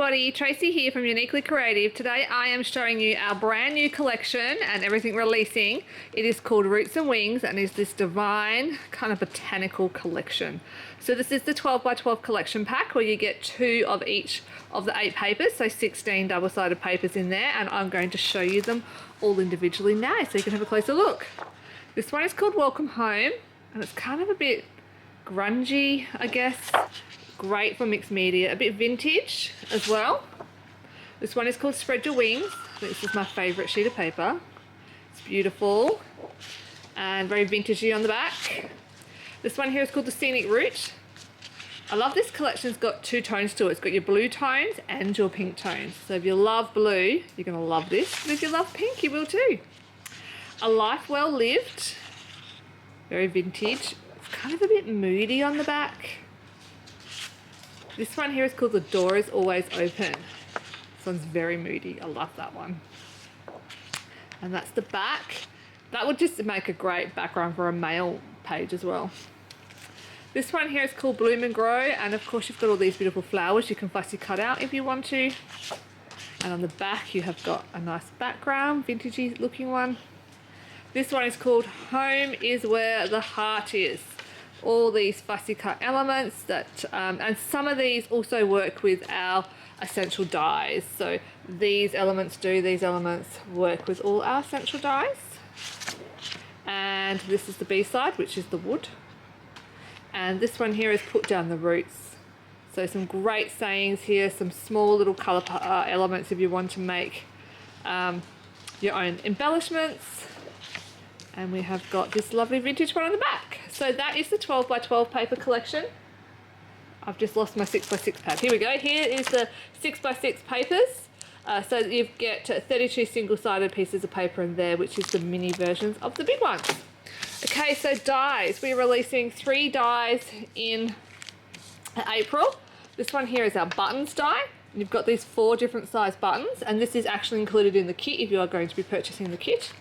everybody, Tracy here from Uniquely Creative. Today I am showing you our brand new collection and everything releasing. It is called Roots and Wings and is this divine kind of botanical collection. So this is the 12 by 12 collection pack where you get 2 of each of the 8 papers, so 16 double-sided papers in there, and I'm going to show you them all individually now so you can have a closer look. This one is called Welcome Home and it's kind of a bit grungy, I guess. Great for mixed media, a bit vintage as well. This one is called Spread Your Wings. This is my favourite sheet of paper. It's beautiful and very vintagey on the back. This one here is called the Scenic Route. I love this collection. It's got 2 tones to it. It's got your blue tones and your pink tones. So if you love blue, you're going to love this. But if you love pink, you will too. A Life Well Lived. Very vintage. It's kind of a bit moody on the back. This one here is called The Door Is Always Open. This one's very moody. I love that one. And that's the back. That would just make a great background for a mail page as well. This one here is called Bloom and Grow, and of course you've got all these beautiful flowers you can fussy cut out if you want to. And on the back you have got a nice background, vintagey looking one. This one is called Home Is Where the Heart Is. All these fussy cut elements that, and some of these also work with our essential dyes. So these elements work with all our essential dyes. And this is the B side, which is the wood. And this one here is Put Down the Roots. So some great sayings here, some small little colour elements if you want to make your own embellishments. And we have got this lovely vintage one on the back. So that is the 12 by 12 paper collection. I've just lost my 6 by 6 pad. Here we go. Here is the 6 by 6 papers. So you get 32 single-sided pieces of paper in there, which is the mini versions of the big ones. Okay, so dyes. We're releasing 3 dyes in April. This one here is our buttons dye. You've got these 4 different size buttons, and this is actually included in the kit if you are going to be purchasing the kit.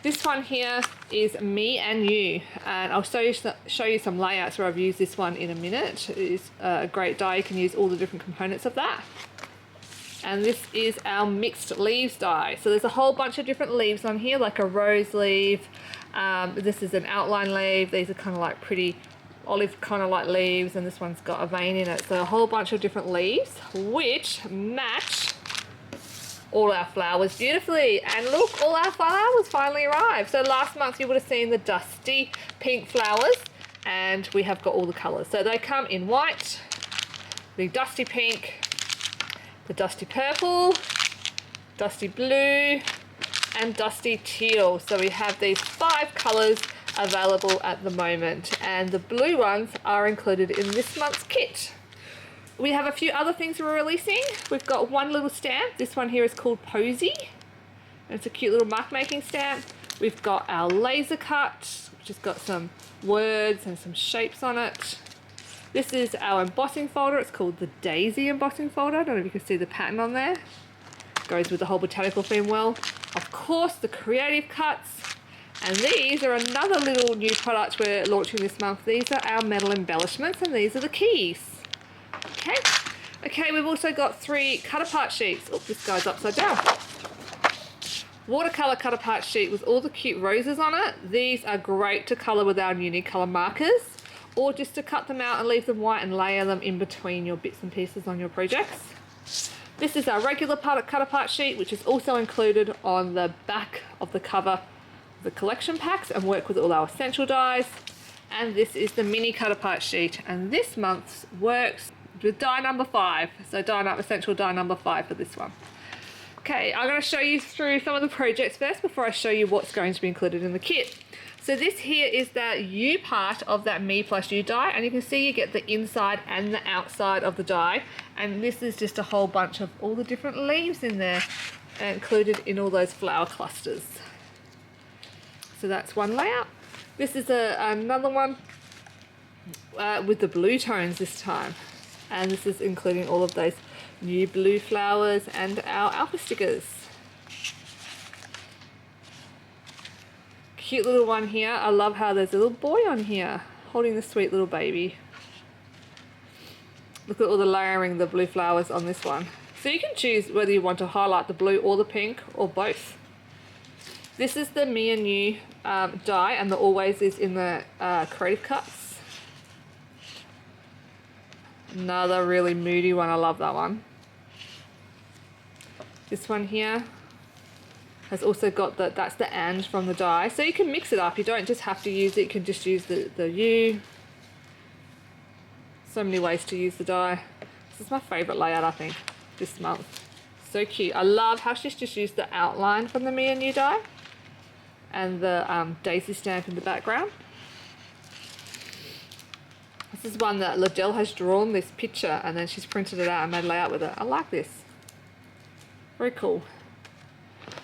This one here is Me and You, and I'll show you some layouts where I've used this one in a minute. It is a great dye. You can use all the different components of that. And this is our mixed leaves dye. So there's a whole bunch of different leaves on here, like a rose leaf. This is an outline leaf. These are kind of like pretty olive kind of like leaves, and this one's got a vein in it. So a whole bunch of different leaves which match all our flowers beautifully. And look, all our flowers finally arrived. So last month you would have seen the dusty pink flowers, and we have got all the colours. So they come in white, the dusty pink, the dusty purple, dusty blue, and dusty teal. So we have these 5 colours available at the moment, and the blue ones are included in this month's kit. We have a few other things we're releasing. We've got one little stamp. This one here is called Posy. And it's a cute little mark making stamp. We've got our laser cut, which has got some words and some shapes on it. This is our embossing folder. It's called the Daisy embossing folder. I don't know if you can see the pattern on there. Goes with the whole botanical theme well. Of course, the creative cuts. And these are another little new product we're launching this month. These are our metal embellishments, and these are the keys. Okay, we've also got 3 cut-apart sheets. Oh, this guy's upside down. Watercolour cut-apart sheet with all the cute roses on it. These are great to colour with our Unicolor markers, or just to cut them out and leave them white and layer them in between your bits and pieces on your projects. This is our regular cut-apart sheet, which is also included on the back of the cover of the collection packs and work with all our essential dyes. And this is the mini cut-apart sheet, and this month's works with die number 5. So essential die number 5 for this one. Okay, I'm going to show you through some of the projects first before I show you what's going to be included in the kit. So this here is that U part of that Me plus You die, and you can see you get the inside and the outside of the die, and this is just a whole bunch of all the different leaves in there included in all those flower clusters. So that's one layout. This is another one with the blue tones this time. And this is including all of those new blue flowers and our alpha stickers. Cute little one here. I love how there's a little boy on here holding the sweet little baby. Look at all the layering, the blue flowers on this one. So you can choose whether you want to highlight the blue or the pink or both. This is the Me and You die, and the Always is in the Creative Cuts. Another really moody one, I love that one. This one here has also got that's the and from the die. So you can mix it up, you don't just have to use it, you can just use the U. So many ways to use the die. This is my favourite layout, I think, this month. So cute. I love how she's just used the outline from the Me and You die and the daisy stamp in the background. This is one that Liddell has drawn this picture and then she's printed it out and made a layout with it. I like this. Very cool.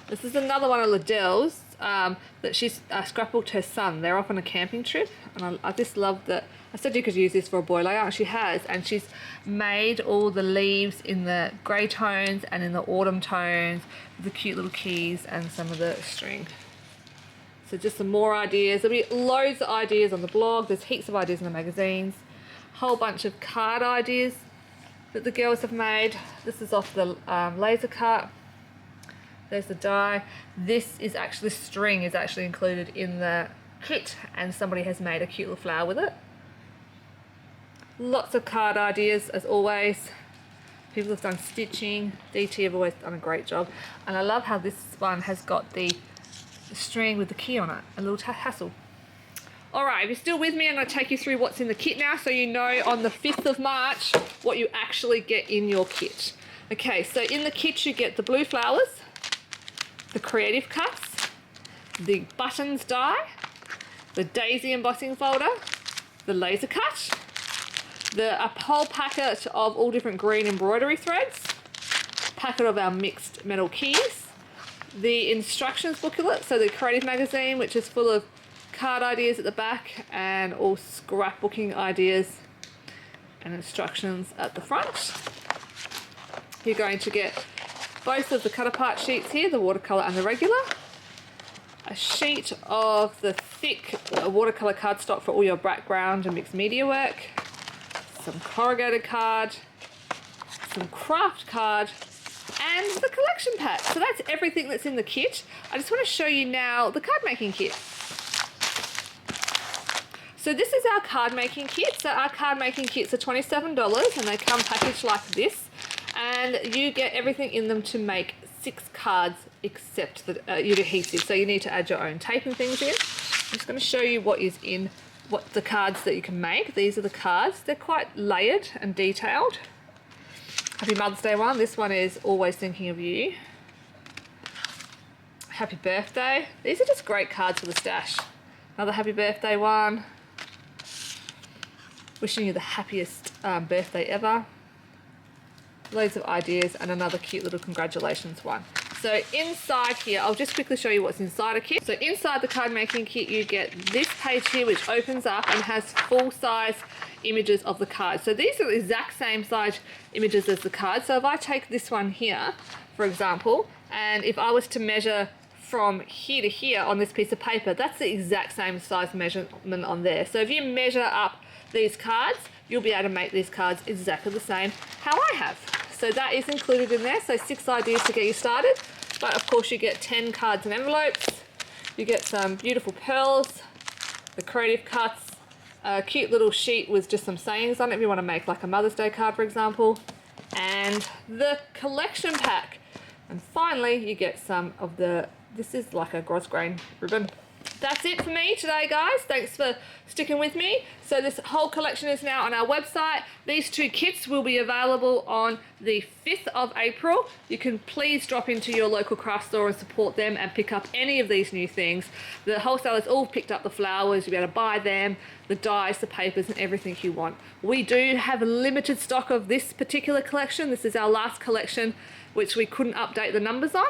This is another one of Liddell's that she's scrapbooked her son. They're off on a camping trip, and I just love that. I said you could use this for a boy layout, and she has, and she's made all the leaves in the grey tones and in the autumn tones, the cute little keys and some of the string. So just some more ideas. There'll be loads of ideas on the blog. There's heaps of ideas in the magazines. Whole bunch of card ideas that the girls have made. This is off the laser cut. There's the die. This is actually, string is actually included in the kit, and somebody has made a cute little flower with it. Lots of card ideas as always. People have done stitching. DT have always done a great job. And I love how this one has got the string with the key on it, a little tassel. Alright, if you're still with me, I'm going to take you through what's in the kit now so you know on the 5th of March what you actually get in your kit. Okay, so in the kit you get the blue flowers, the creative cuts, the buttons die, the daisy embossing folder, the laser cut, a whole packet of all different green embroidery threads, packet of our mixed metal keys, the instructions booklet, so the creative magazine, which is full of card ideas at the back and all scrapbooking ideas and instructions at the front. You're going to get both of the cut apart sheets here, the watercolour and the regular, a sheet of the thick watercolour cardstock for all your background and mixed media work, some corrugated card, some craft card, and the collection pack. So that's everything that's in the kit. I just want to show you now the card making kit. So this is our card making kit. So our card making kits are $27 and they come packaged like this. And you get everything in them to make 6 cards except your adhesive. So you need to add your own tape and things in. I'm just going to show you what is in the cards that you can make. These are the cards. They're quite layered and detailed. Happy Mother's Day one. This one is Always Thinking of You. Happy Birthday. These are just great cards for the stash. Another happy birthday one. Wishing you the happiest birthday ever. Loads of ideas, and another cute little congratulations one. So inside here, I'll just quickly show you what's inside a kit. So inside the card making kit, you get this page here, which opens up and has full size images of the cards. So these are the exact same size images as the cards. So if I take this one here, for example, and if I was to measure from here to here on this piece of paper, that's the exact same size measurement on there. So if you measure up these cards, you'll be able to make these cards exactly the same how I have. So that is included in there. So 6 ideas to get you started. But of course you get 10 cards and envelopes. You get some beautiful pearls, the creative cuts, a cute little sheet with just some sayings on it if you want to make like a Mother's Day card, for example, and the collection pack. And finally you get some of this is like a grosgrain ribbon. That's it for me today, guys. Thanks for sticking with me. So this whole collection is now on our website. These 2 kits will be available on the 5th of April. You can please drop into your local craft store and support them and pick up any of these new things. The wholesalers all picked up the flowers. You'll be able to buy them, the dies, the papers, and everything you want. We do have a limited stock of this particular collection. This is our last collection, which we couldn't update the numbers on.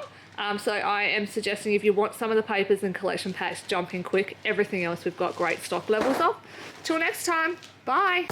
So I am suggesting if you want some of the papers and collection packs, jump in quick. Everything else we've got great stock levels of. Till next time, bye.